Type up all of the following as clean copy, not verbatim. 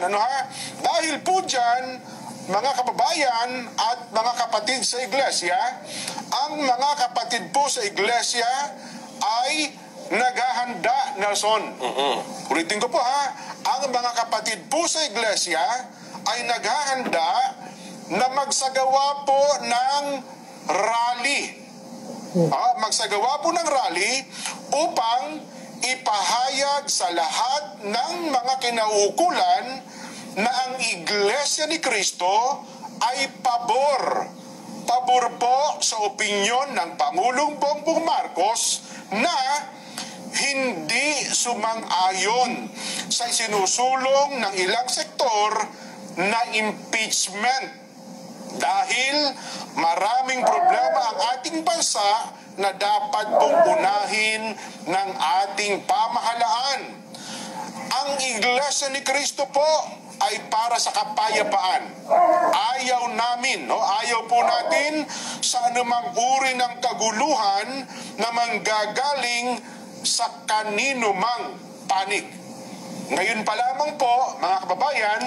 yan. Ano ha? Dahil po dyan, mga kababayan at mga kapatid sa iglesia, ang mga kapatid po sa iglesia ay naghahanda, Nelson. Ulitin ko po ha, ang mga kapatid po sa iglesia ay naghahanda na magsagawa po ng rally. Magsagawa po ng rally upang ipahayag sa lahat ng mga kinauukulan na ang Iglesia ni Cristo ay pabor po sa opinyon ng Pangulong Bongbong Marcos na hindi sumang-ayon sa isinusulong ng ilang sektor na impeachment. Dahil maraming problema ang ating bansa na dapat pong unahin ng ating pamahalaan. Ang Iglesia ni Cristo po ay para sa kapayapaan. Ayaw namin, ayaw po natin sa anumang uri ng kaguluhan na manggagaling sa kanino mang panig. Ngayon pa lamang po, mga kababayan,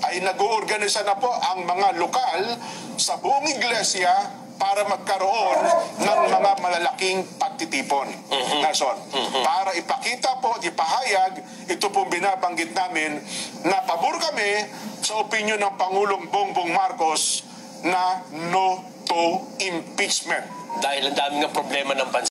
ay nag-uorganisa na po ang mga lokal sa buong iglesia para magkaroon ng mga malalaking pagtitipon. Nason, para ipakita po at ipahayag, ito pong binabanggit namin na pabor kami sa opinyon ng Pangulong Bongbong Marcos na no to impeachment. Dahil ang dami ng problema ng bansa.